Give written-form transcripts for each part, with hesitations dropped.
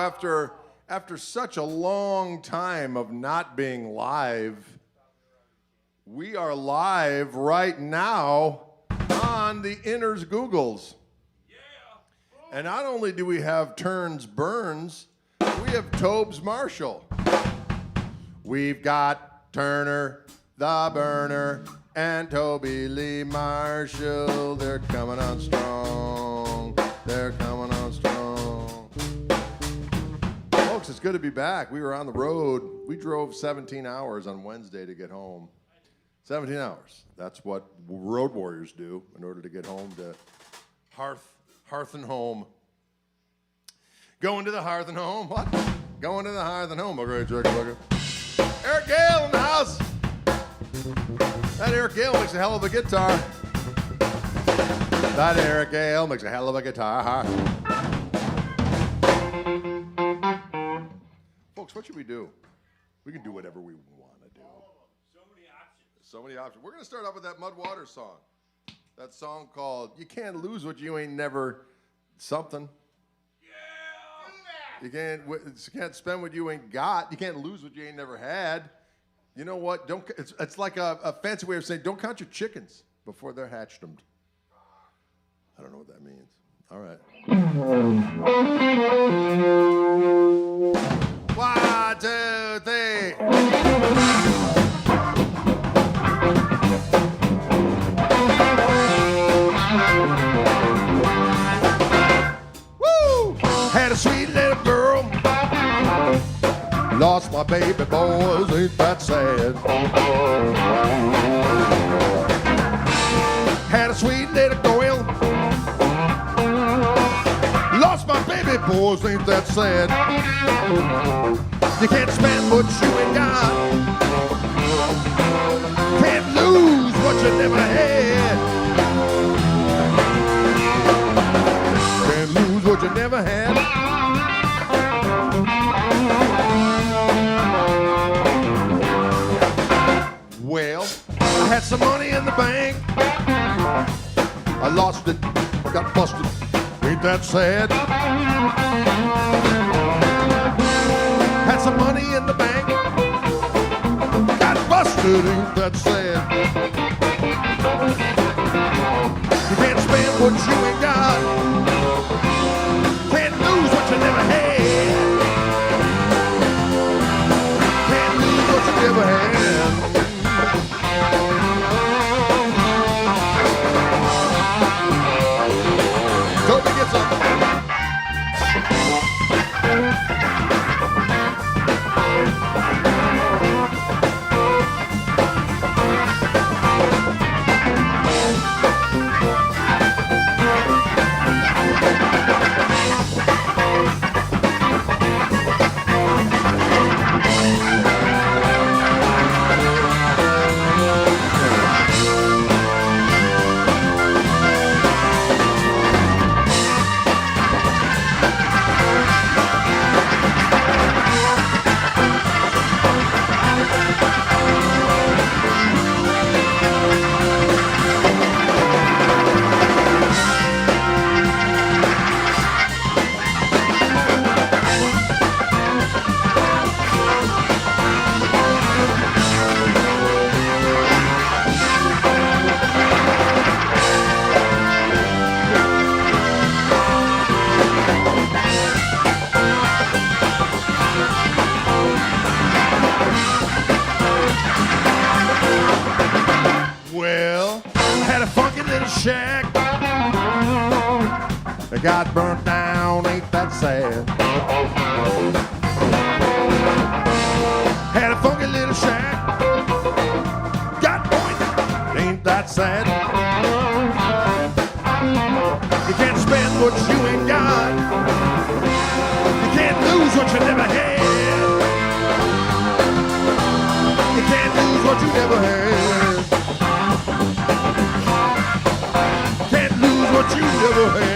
after such a long time of not being live, we are live right now on the Inners Googles. Yeah. And not only do we have Turns Burns, we have Tobes Marshall. We've got Turner, the Burner, and Toby Lee Marshall. They're coming on strong. They're coming on strong. Folks, it's good to be back. We were on the road. We drove 17 hours on Wednesday to get home. 17 hours. That's what road warriors do in order to get home to hearth and home. Going to the hearth and home. What? Going to the hearth and home. Okay, Eric Gale in the house. That Eric Gale makes a hell of a guitar. That Eric Gale makes a hell of a guitar. Folks, what should we do? We can do whatever we want to do. So many options. We're going to start off with that Mud Water song. That song called You Can't Lose What You Ain't Never Something. Yeah! You can't spend what you ain't got. You can't lose what you ain't never had. You know what? It's like a fancy way of saying don't count your chickens before they're hatched. I don't know what that means. All right. 1, 2, 3. Had a sweet little girl, lost my baby boys, ain't that sad? Had a sweet little girl, lost my baby boys, ain't that sad? You can't spend what you ain't got, can't lose what you never had. Can't lose what you never had. Well, I had some money in the bank. I lost it, got busted. Ain't that sad? Had some money in the bank. Got busted, ain't that sad? You can't spend what you ain't got. Can't lose what you never had. Can't lose what you never had. Toby gets up. Shack. It got burnt down, ain't that sad? Had a funky little shack. Got burnt, ain't that sad? You can't spend what you ain't got. You can't lose what you never had. You can't lose what you never had. What you never had.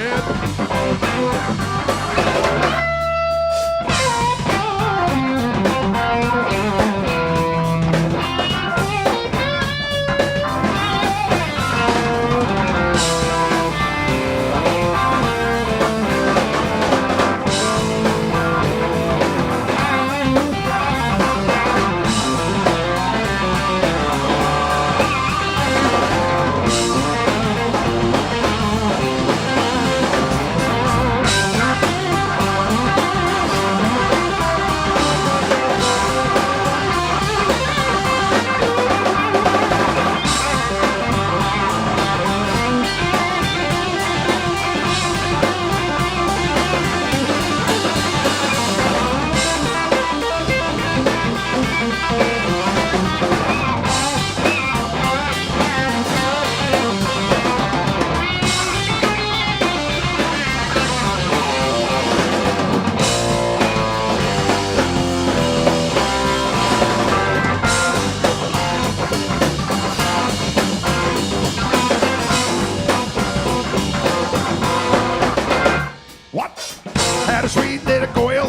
had a sweet little girl.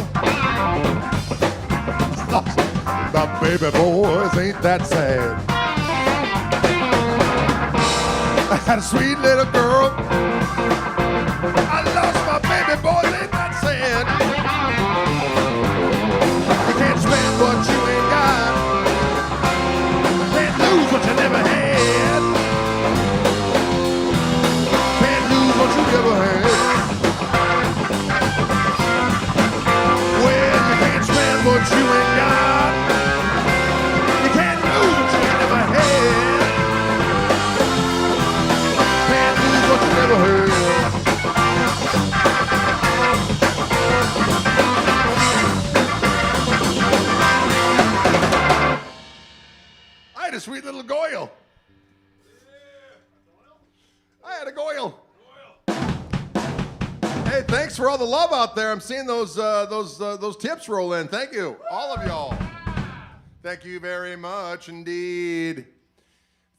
My baby boys ain't that sad. I had a sweet little girl. I lost my baby boys, ain't that sad. You can't spend what you ain't got. Can't lose what you never had. Can't lose what you never had. Well, you can't spend what you ain't got. You can't lose what you ain't never had. Can't lose what you never had. I had a sweet little goyle. I had a goyle. Hey, thanks for all the love out there. I'm seeing those tips roll in. Thank you, all of y'all. Thank you very much indeed.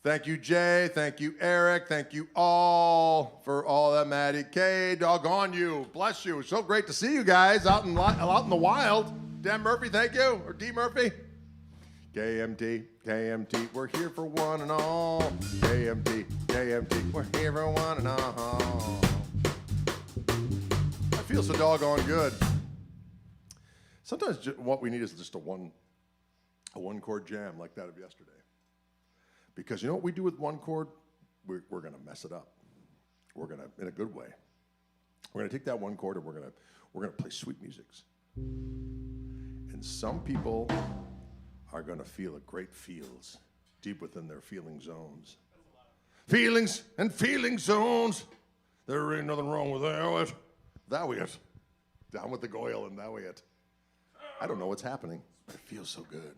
Thank you, Jay. Thank you, Eric. Thank you all for all that. Maddie K. Doggone you. Bless you. So great to see you guys out in the wild. Dan Murphy, thank you. Or D Murphy. KMT, KMT, we're here for one and all. KMT, KMT, we're here for one and all. I feel so doggone good. Sometimes what we need is just a one chord jam like that of yesterday. Because you know what we do with one chord? We're going to mess it up. We're going to, in a good way. We're going to take that one chord and we're going to play sweet musics. And some people are going to feel a great feels deep within their feeling zones. Feelings and feeling zones. There ain't nothing wrong with that. That we it. Down with the goyle and that we it. I don't know what's happening, but it feels so good.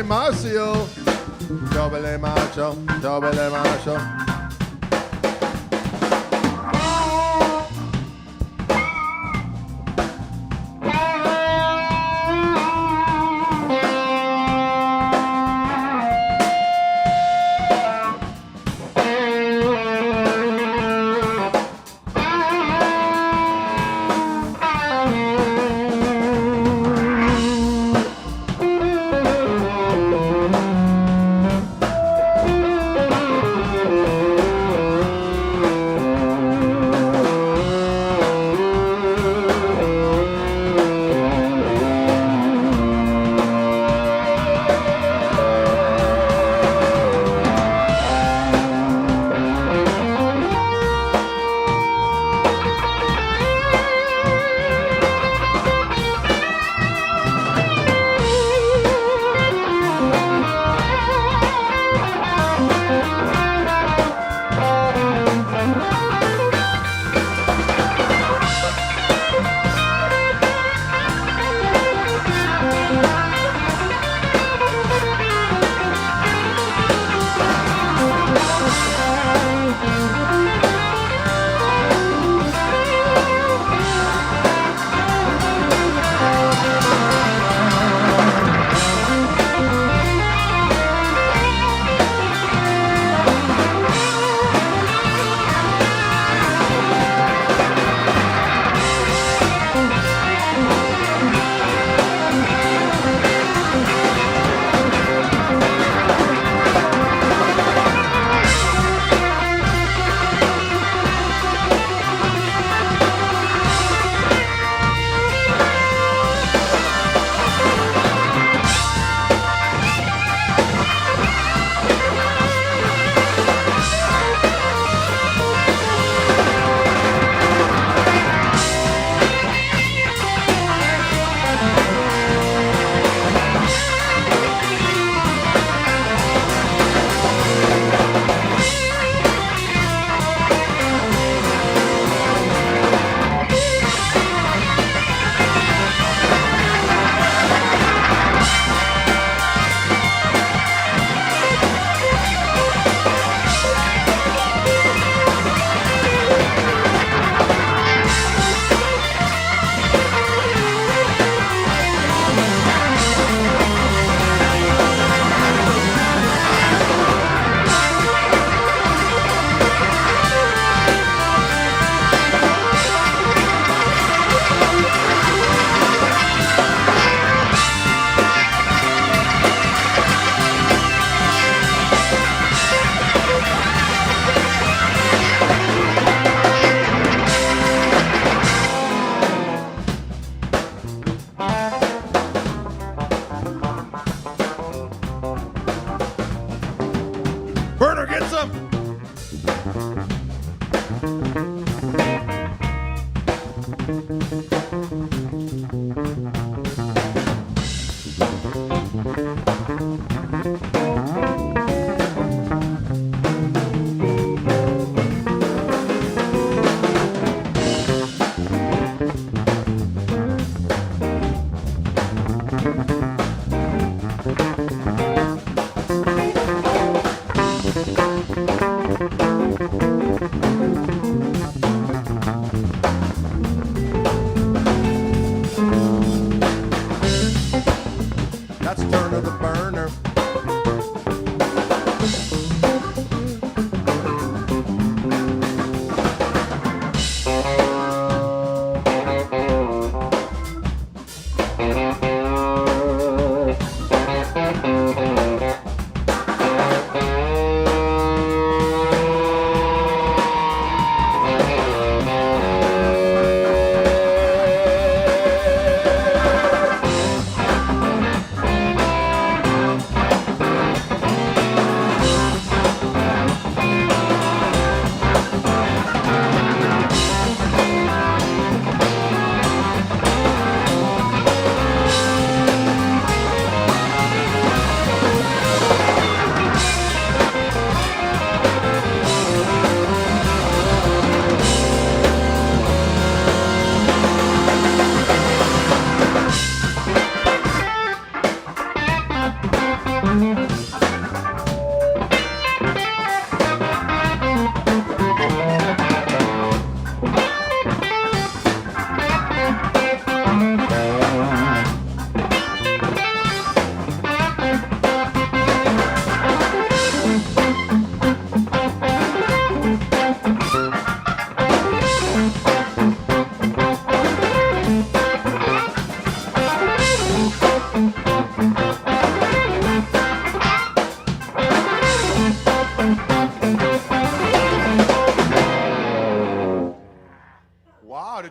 Lee Marshall. Toby Lee Marshall. Toby Lee Marshall.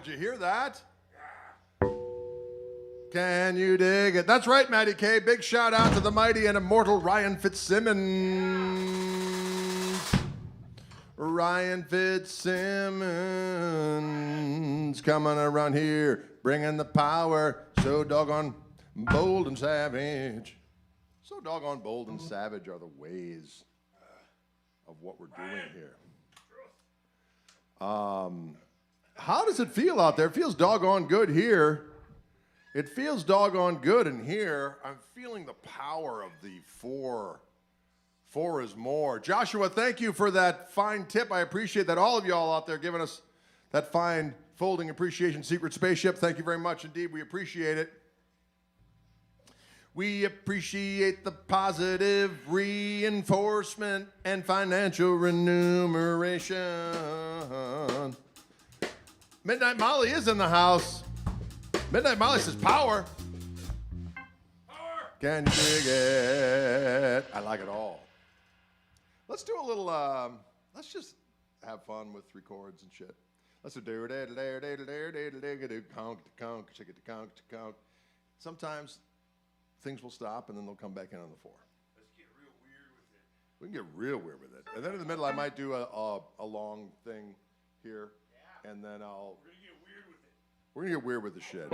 did you hear that? Can you dig it? That's right, Matty K. Big shout out to the mighty and immortal Ryan Fitzsimmons. Ryan Fitzsimmons coming around here, bringing the power, so doggone bold and savage. So doggone bold and savage are the ways of what we're doing here. How does it feel out there? It feels doggone good here. It feels doggone good in here. I'm feeling the power of the four. Four is more. Joshua, thank you for that fine tip. I appreciate that. All of y'all out there giving us that fine folding appreciation secret spaceship. Thank you very much indeed. We appreciate it. We appreciate the positive reinforcement and financial remuneration. Midnight Molly is in the house. Midnight Molly says power. Power. Can you dig it? I like it all. Let's do a little, let's just have fun with three chords and shit. Let's do sometimes things will stop and then they'll come back in on the four. Let's get real weird with it. We can get real weird with it. And then in the middle I might do a long thing here. Yeah. And then I'll... We're going to get weird with the shit.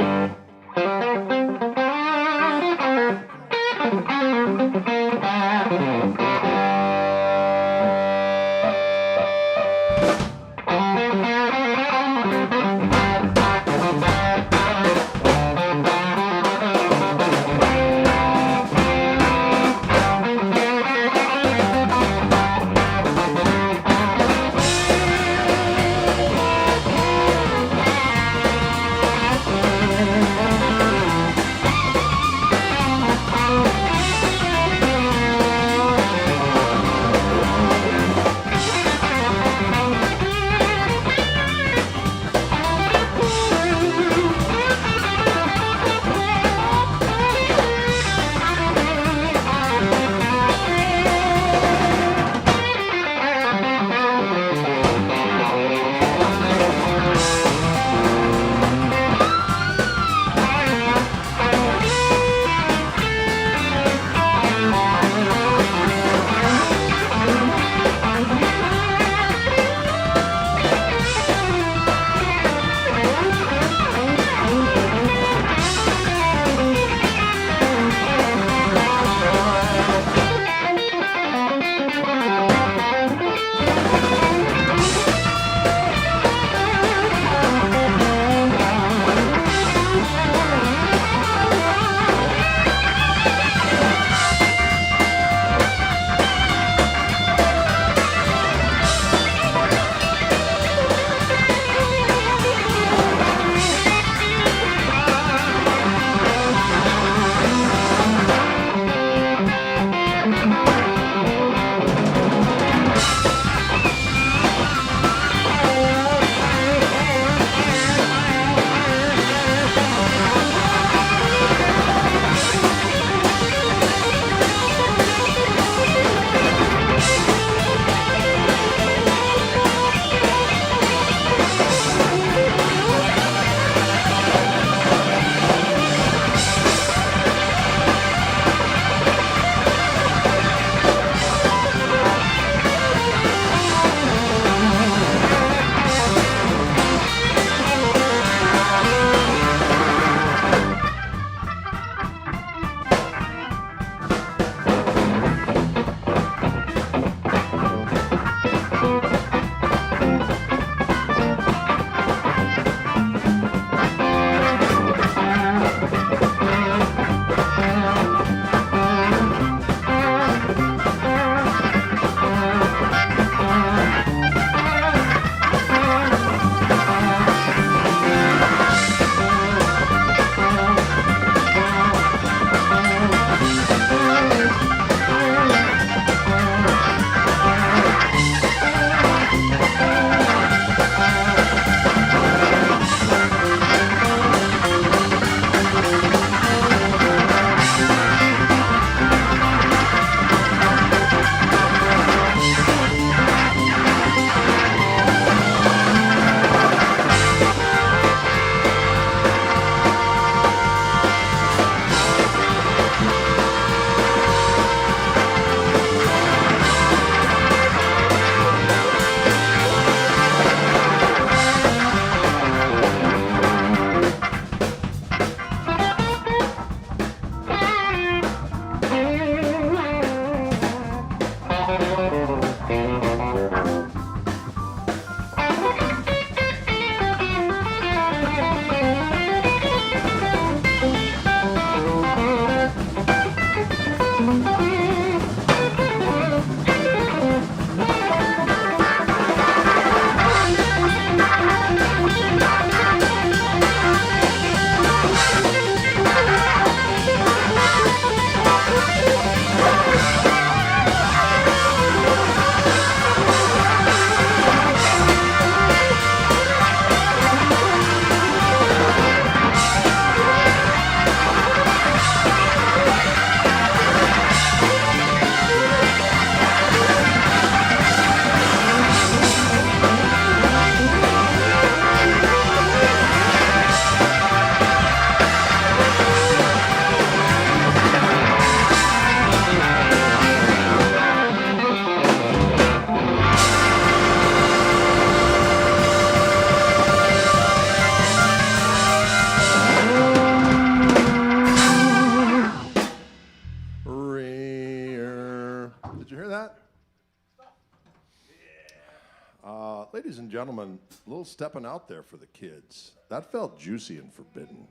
Ladies and gentlemen, a little stepping out there for the kids. That felt juicy and forbidden.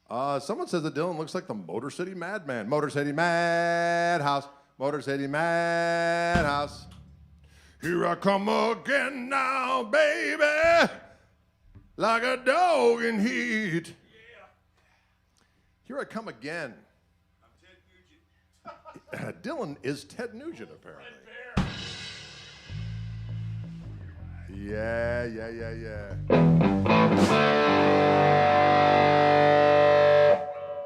Someone says that Dylan looks like the Motor City Madman. Motor City Madhouse. Motor City Madhouse. Here I come again now, baby. Like a dog in heat. Yeah. Here I come again. I'm Ted Nugent. Dylan is Ted Nugent, apparently. Red Bear. Yeah.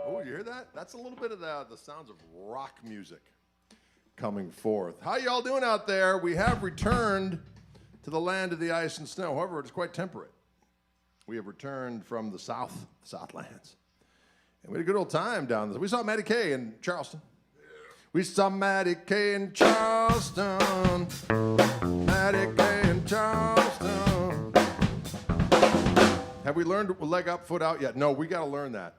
Oh, you hear that? That's a little bit of the sounds of rock music coming forth. How y'all doing out there? We have returned to the land of the ice and snow. However, it's quite temperate. We have returned from the Southlands. And we had a good old time down there. We saw Matty Kay in Charleston. We saw Matty Kay in Charleston. Matty Kay in Charleston. Have we learned leg up, foot out yet? No, we got to learn that.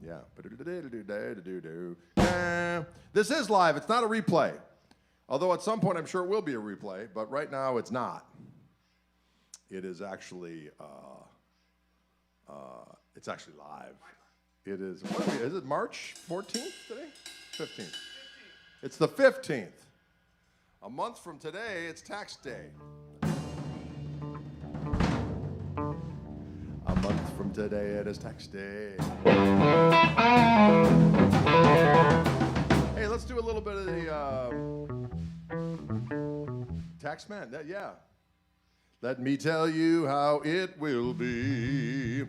Yeah. This is live. It's not a replay. Although at some point I'm sure it will be a replay, but right now it's not. It is actually live. It is, what are we, is it March 14th today? 15th. It's the 15th. A month from today, it's tax day. A month from today, it is tax day. Hey, let's do a little bit of the tax man. Yeah. Let me tell you how it will be.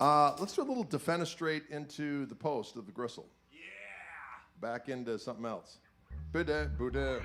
Let's do a little defenestrate into the post of the gristle. Yeah. Back into something else. Buddha, Buddha.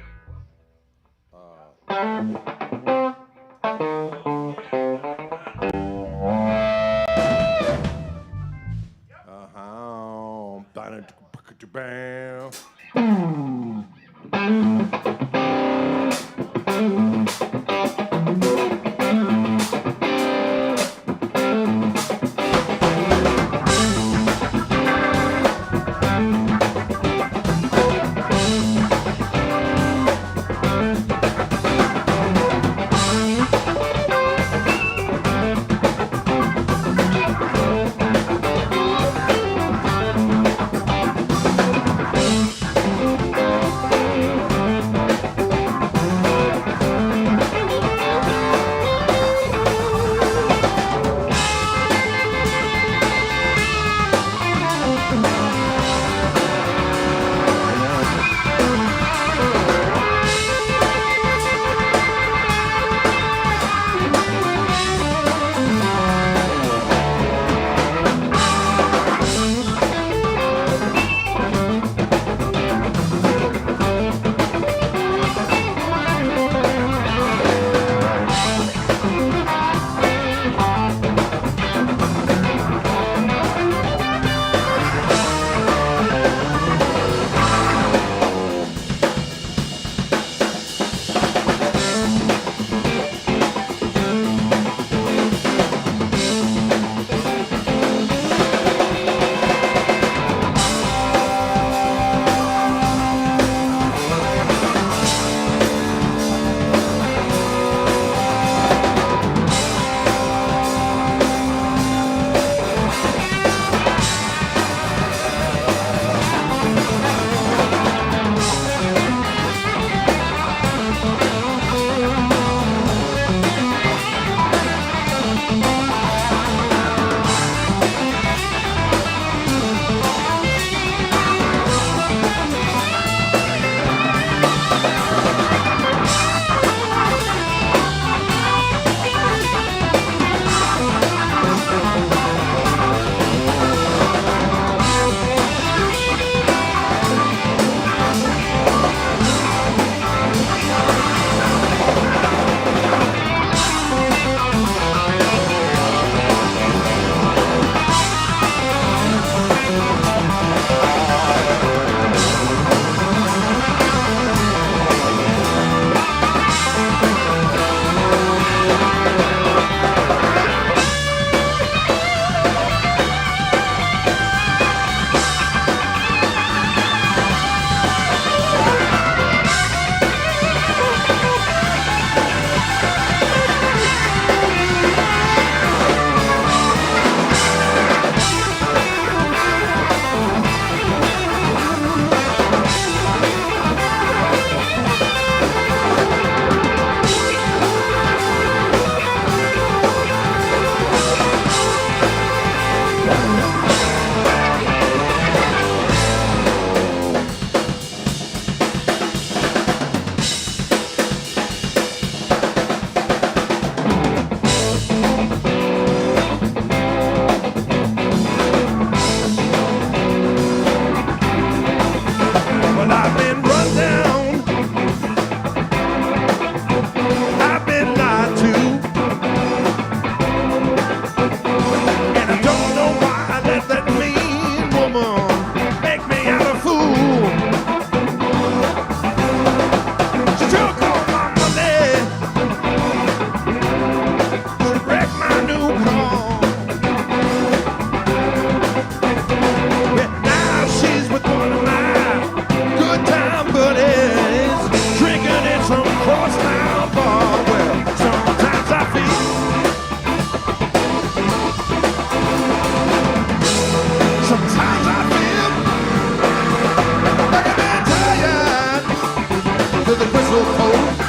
whistle post.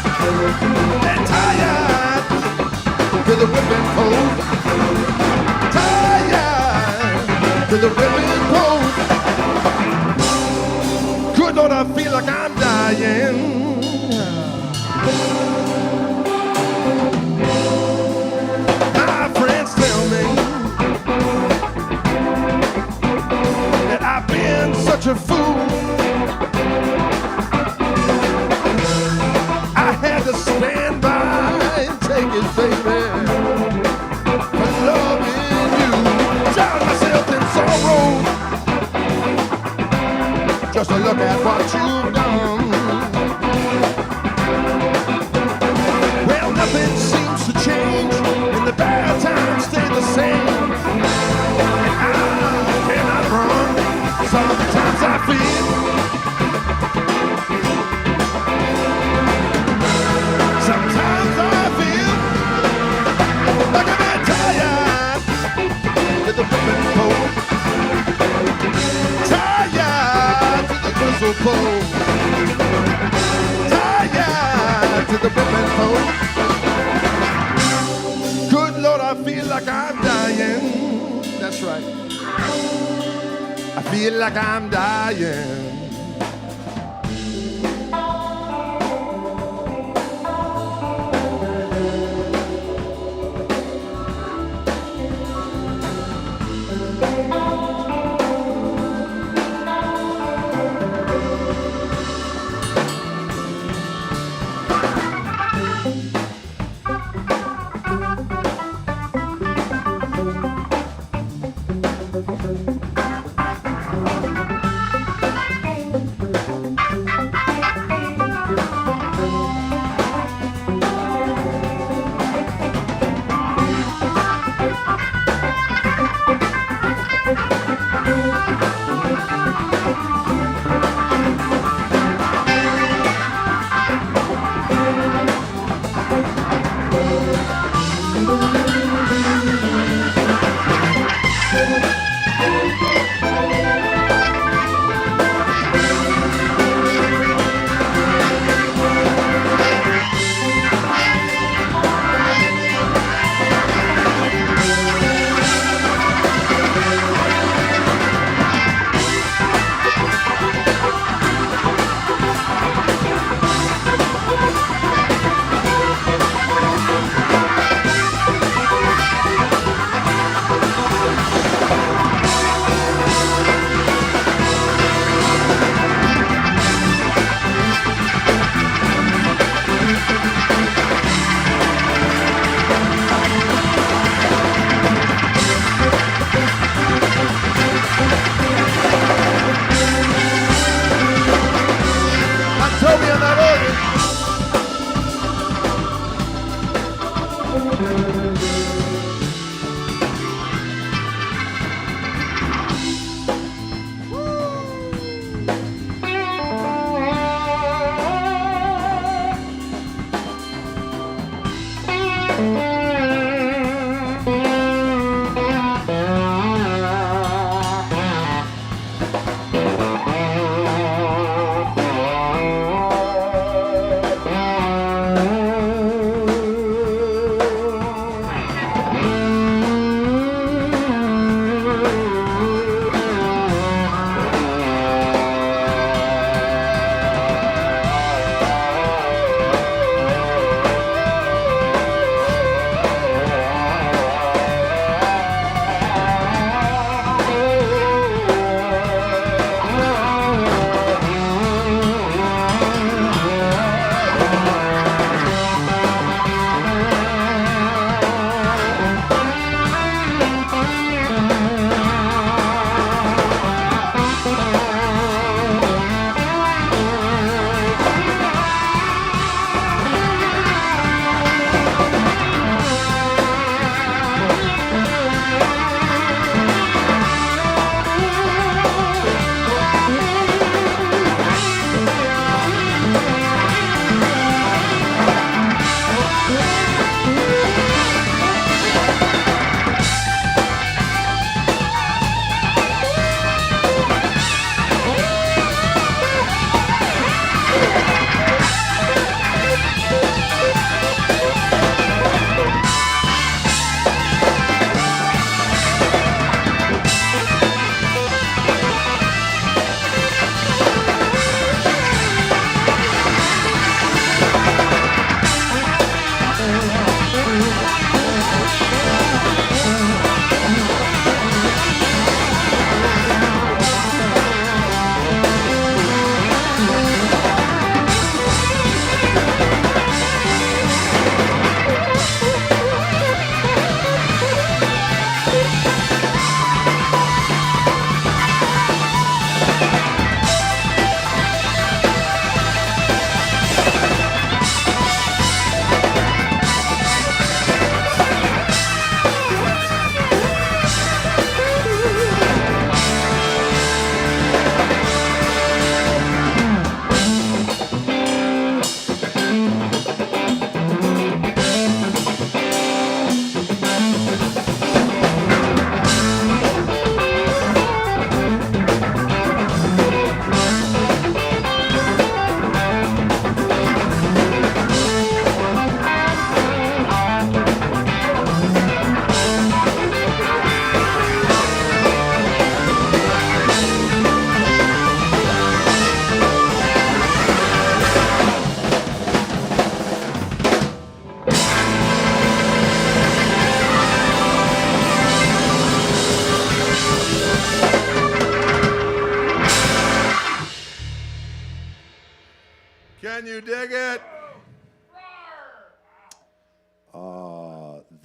And tired to the whipping post. Tired to the whipping post. Good Lord, I feel like I'm dying. My friends tell me that I've been such a fool. I had to stand by and take it, baby, for loving you. Drown myself in sorrow just to look at what you've done. Well, nothing seems to change, and the bad times stay the same. And I cannot run. Sometimes I feel. Sometimes I feel like I'm that tired with the whipping post. Tired to the whistle post. Tired to the whipping post. Good Lord, I feel like I'm dying. That's right. I feel like I'm dying. Toby on that organ.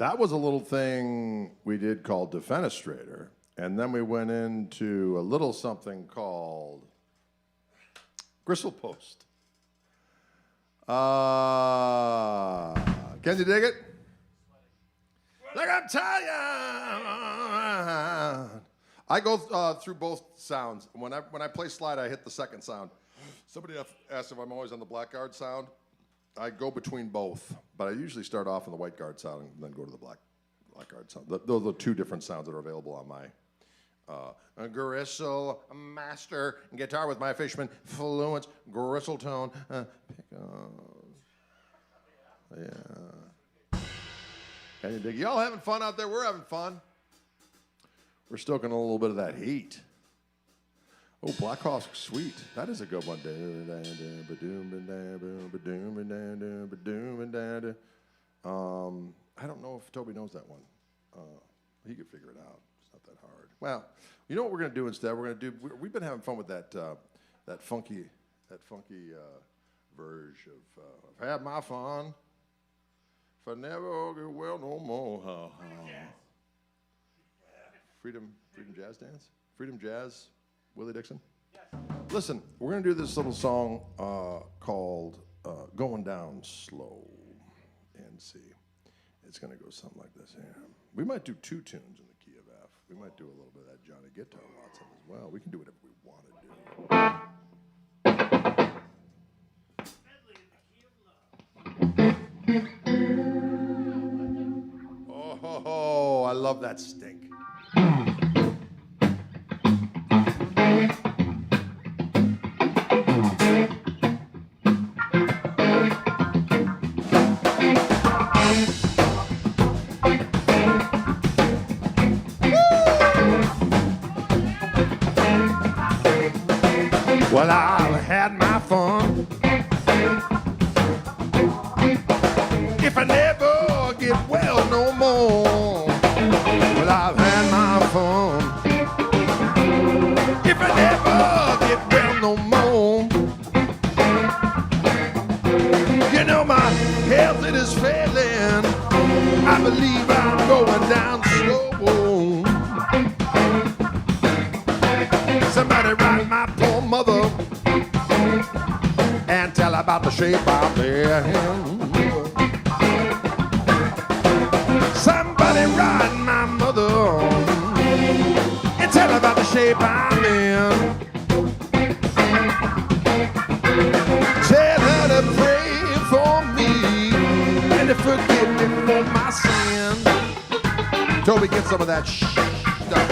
That was a little thing we did called Defenestrator. And then we went into a little something called Gristle Post. Can you dig it? Like I'm tired. I go through both sounds. When I play slide, I hit the second sound. Somebody asked if I'm always on the black guard sound. I go between both, but I usually start off on the white guard sound and then go to the black guard sound. Those are two different sounds that are available on my Gristle Master guitar with my Fishman Fluence Gristle Tone Yeah. Can you dig? Y'all having fun out there? We're having fun. We're stoking a little bit of that heat. Oh, Black Hawk Suite. That is a good one. I don't know if Toby knows that one. He could figure it out. It's not that hard. Well, you know what we're going to do instead? We've been having fun with that funky version of I've had my fun. If I never get well no more. Freedom Jazz Dance? Freedom Jazz, Willie Dixon? Yes. Listen, we're going to do this little song called Going Down Slow. And see. It's going to go something like this here. We might do two tunes in the key of F. We might do a little bit of that Johnny Guitar Watson as well. We can do whatever we want to do. Oh, I love that stink. Well, I've had my fun. If I never get well no more. Well, I've had my fun. If I never get well no more. You know my health, it is failing. I believe I'm going down slow. Somebody write my poor mother and tell her about the shape I'm in. Somebody write my mother and tell her about the shape I'm in. Tell her to pray for me and to forgive me for my sin. Toby, get some of that stuff.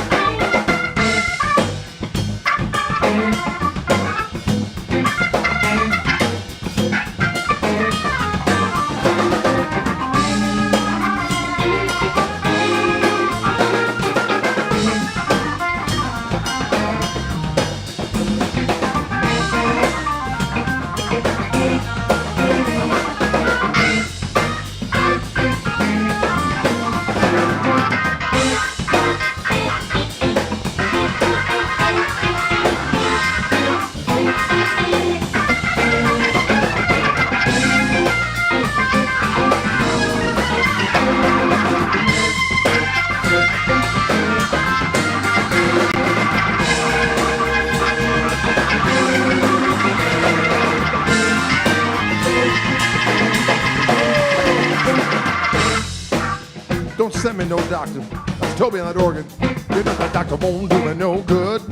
Don't send me no doctor. That's Toby on that organ. You know that doctor won't do me no good.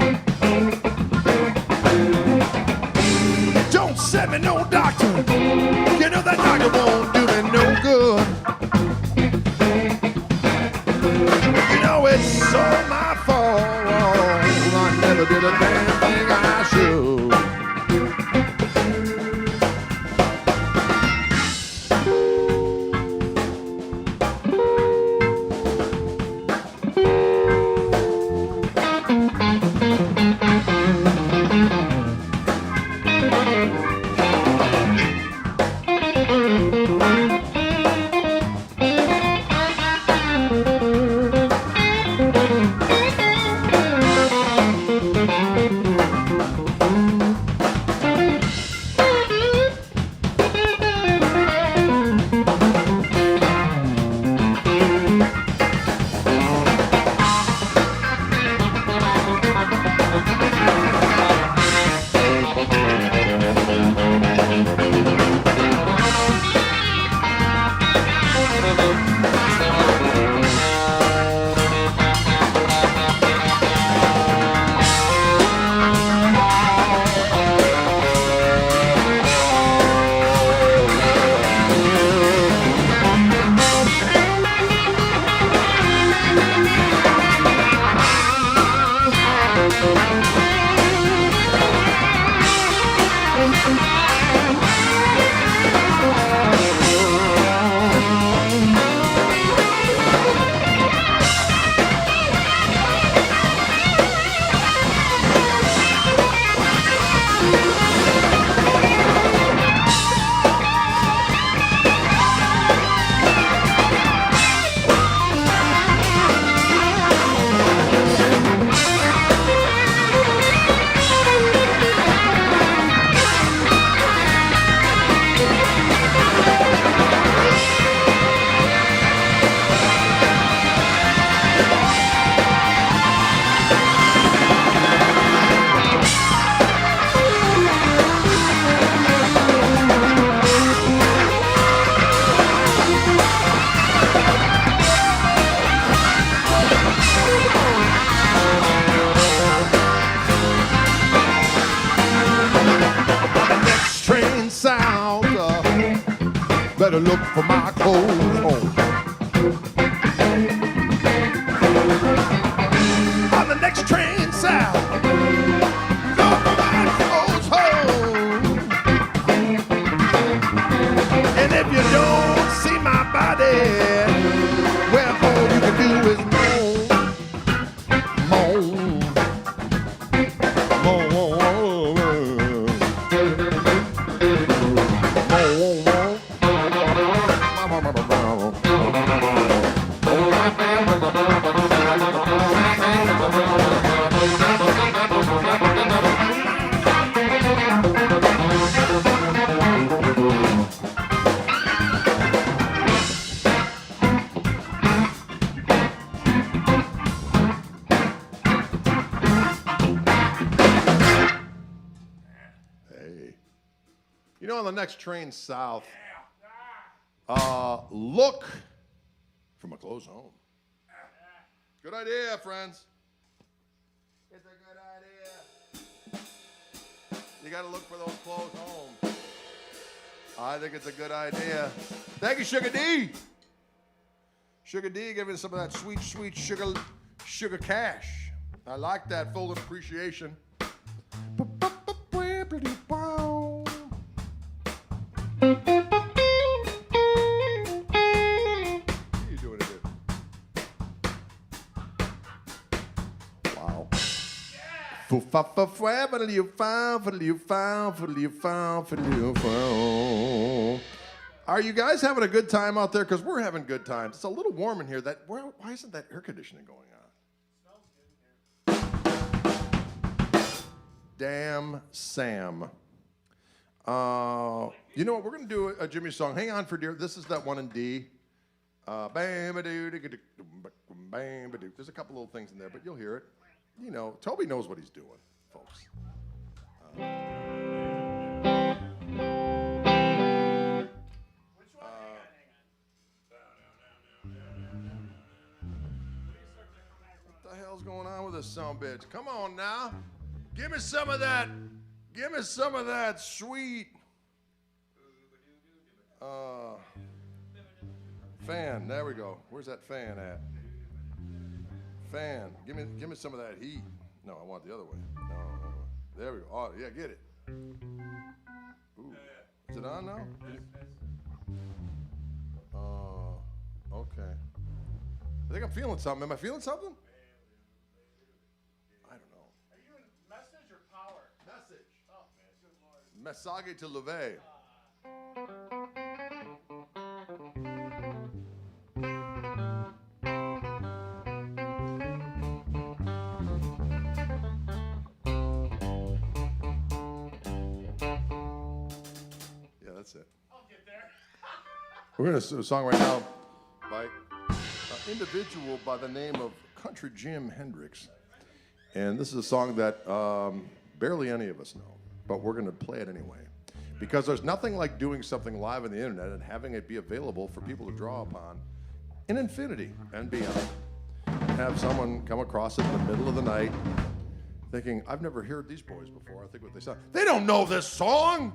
Don't send me no doctor. You know that doctor won't do me no good. You know it's all my fault. I never did a damn thing I should. better look for my clothes home. On the next train south, look for my clothes home. And if you don't see my body, well, all you can do is moan, moan, moan, You know, on the next train south, look for my clothes home. Good idea, friends. It's a good idea. You got to look for those clothes home. I think it's a good idea. Thank you, Sugar D. Sugar D giving some of that sweet, sweet sugar cash. I like that full appreciation. What are you doing here? Wow. Are you guys having a good time out there? Because we're having good times. It's a little warm in here. Why isn't that air conditioning going on? Smells good in here. Damn Sam. You know what? We're going to do a Jimmy song. Hang on for dear. This is that one in D. There's a couple little things in there, but you'll hear it. You know, Toby knows what he's doing, folks. Which one? What the hell's going on with this son of a bitch? Come on now. Give me some of that. Give me some of that sweet fan. There we go. Where's that fan at? Fan. Give me some of that heat. No, I want the other way. No. There we go. Oh, yeah, get it. Ooh. Is it on now? Okay. I think I'm feeling something. Am I feeling something? I don't know. Are you in message or power? Message. Oh, man, good Lord. Message to leve. Yeah, that's it. I'll get there. We're going to do a song right now by an individual by the name of Country Jim Hendrix. And this is a song that barely any of us know, but we're going to play it anyway. Because there's nothing like doing something live on the internet and having it be available for people to draw upon in infinity and beyond. Have someone come across it in the middle of the night thinking, I've never heard these boys before. I think what they sound. They don't know this song.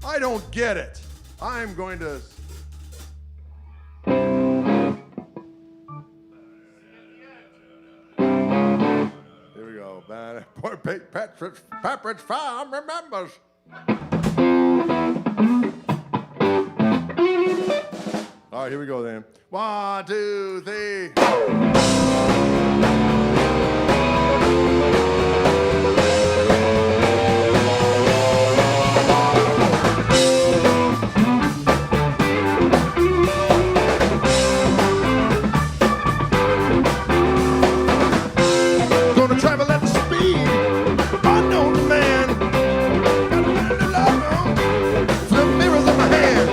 I don't get it. I'm going to... Here we go. Poor Pepperidge Farm remembers. All right, here we go then. 1, 2, 3. Gonna travel at the speed of unknown man. Gotta learn to love him. The mirrors in my hand.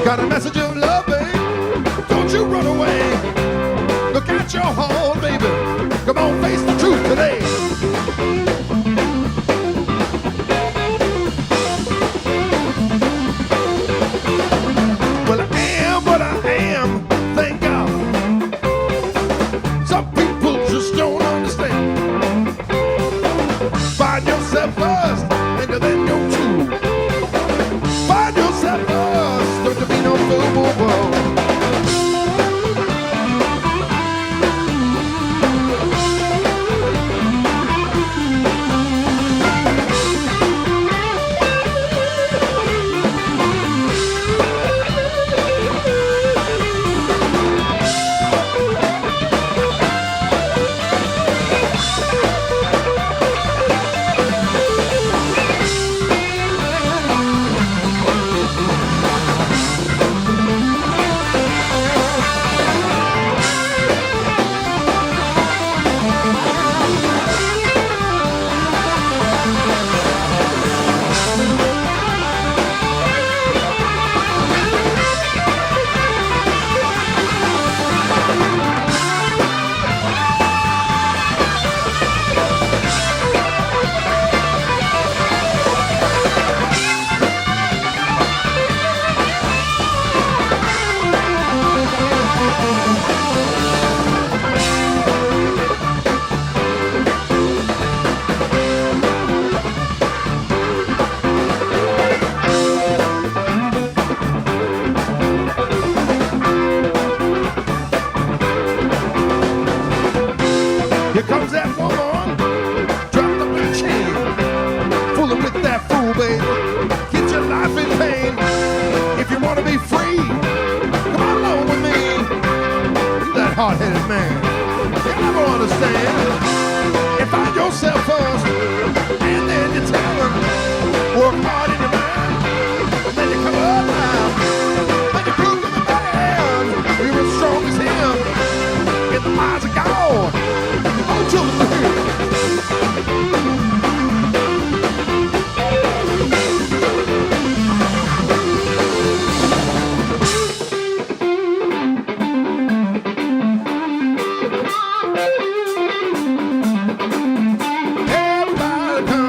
Got a message of love, babe. Don't you run away. Look at your home, baby. Come on, face the truth today. Well, I am what I am, thank God. Some people just don't understand. Here comes that woman, dropped up the chain, fooling with that fool, baby. Get your life in pain. If you wanna be free, come on along with me. You that hard-headed man, you never understand. And find yourself first, and then you tell them, work hard in your mind, and then you come up now. Then you prove to the man, you're as strong as him. And the eyes are gone. Oh, to the everybody come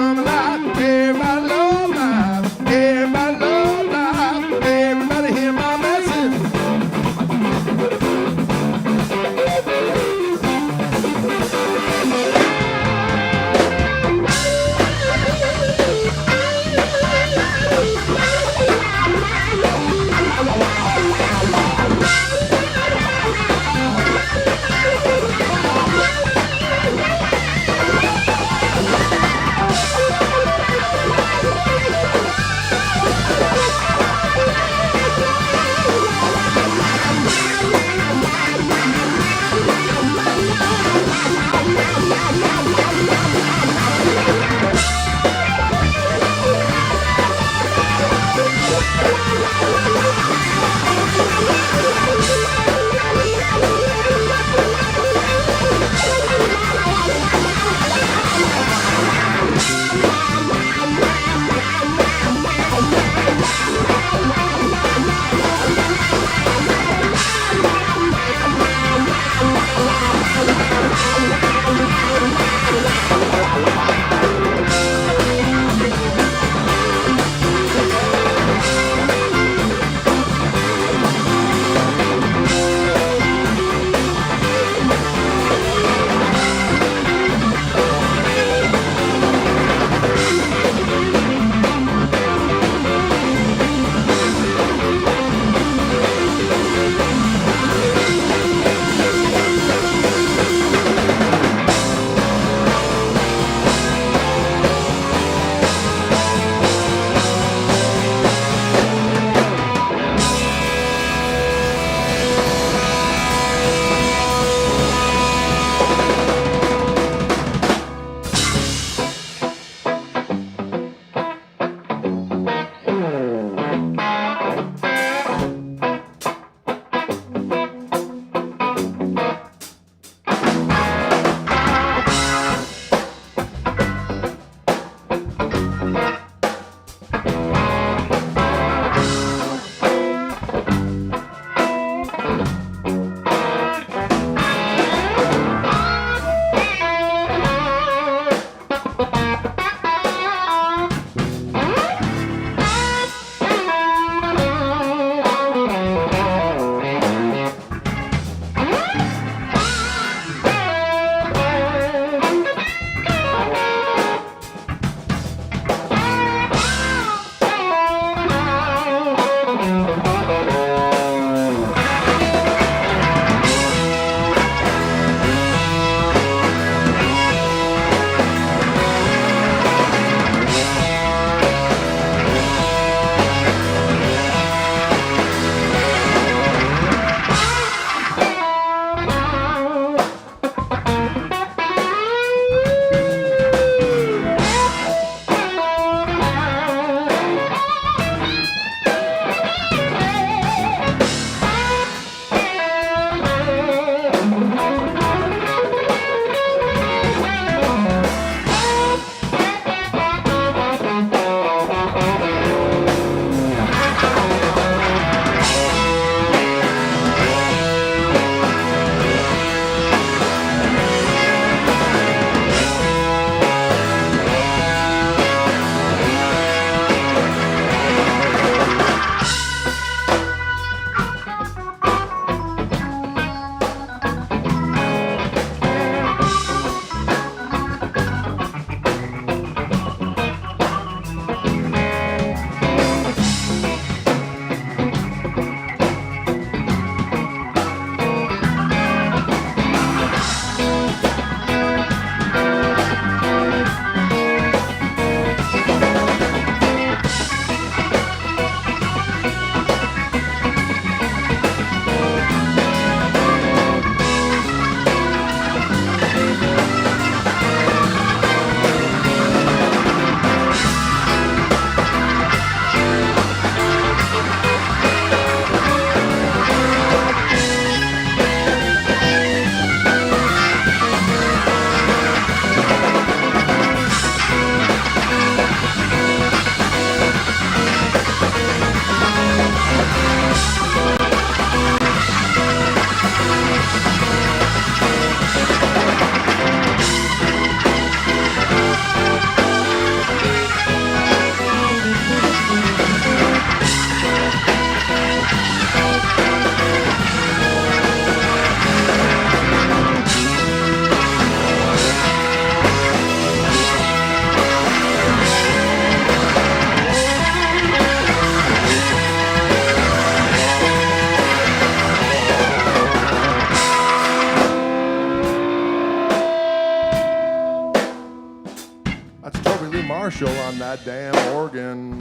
That's Toby Lee Marshall on that damn organ.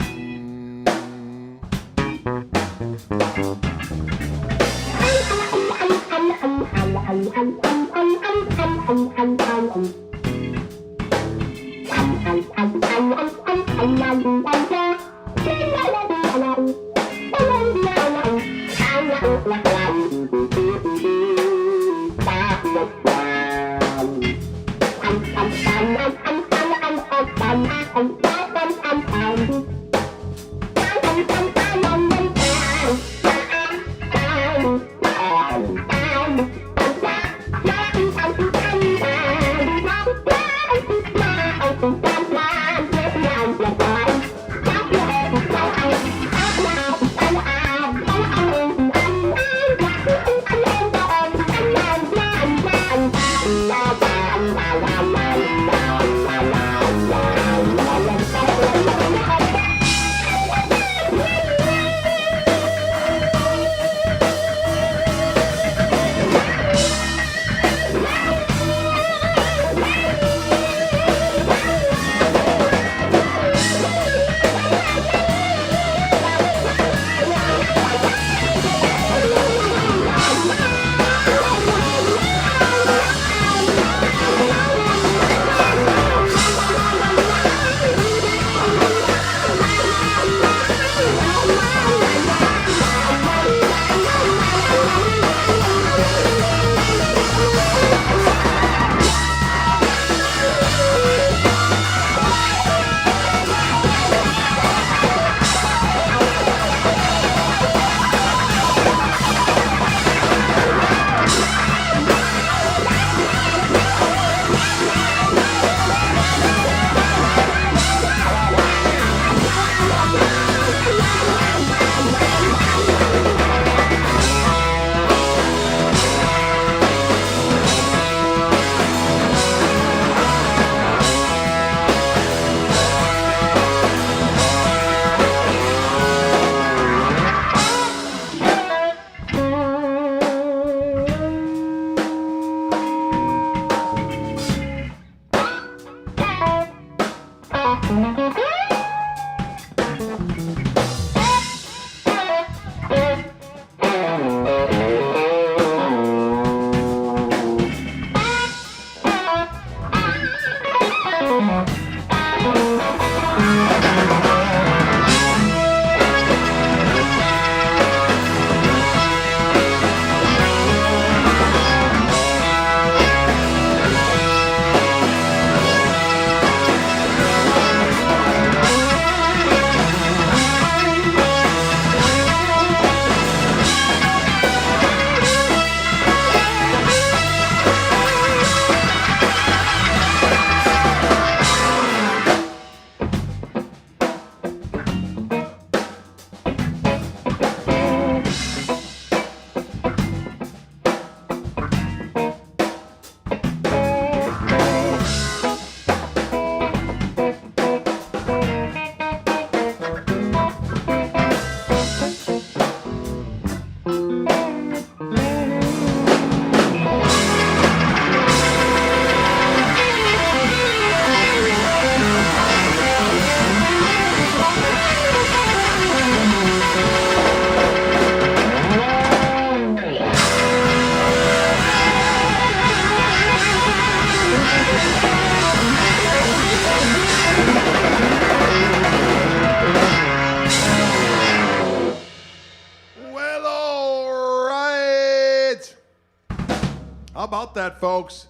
How about that, folks?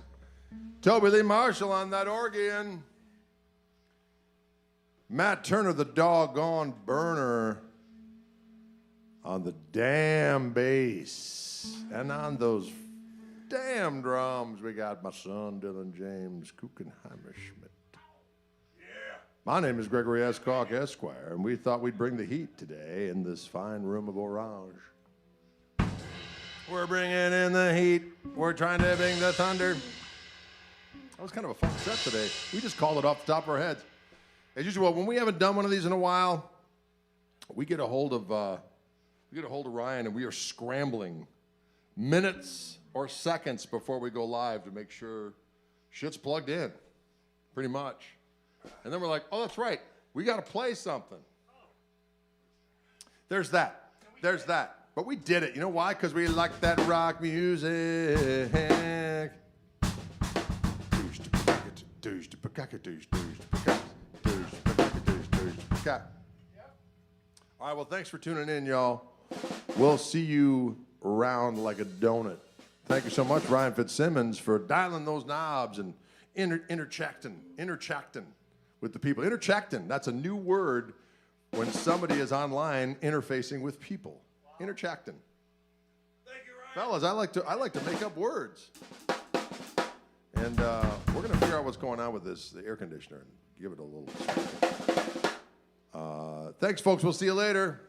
Toby Lee Marshall on that organ. Matt Turner, the doggone burner, on the damn bass. And on those damn drums, we got my son, Dylan James Kuchenheimer Schmidt. Yeah. My name is Gregory S. Koch, Esquire, and we thought we'd bring the heat today in this fine room of Orange. We're bringing in the heat. We're trying to bring the thunder. That was kind of a fun set today. We just called it off the top of our heads. As usual, when we haven't done one of these in a while, we get a hold of Ryan, and we are scrambling minutes or seconds before we go live to make sure shit's plugged in, pretty much. And then we're like, oh, that's right. We got to play something. There's that. There's that. But we did it. You know why? Because we like that rock music. All right, well, thanks for tuning in, y'all. We'll see you round like a donut. Thank you so much, Ryan Fitzsimmons, for dialing those knobs and interchecting with the people. Interchecting, that's a new word when somebody is online interfacing with people. Wow. Interchecting. Thank you, Ryan. Fellas, I like to make up words. And we're going to figure out what's going on with the air conditioner, and give it a little. Thanks, folks. We'll see you later.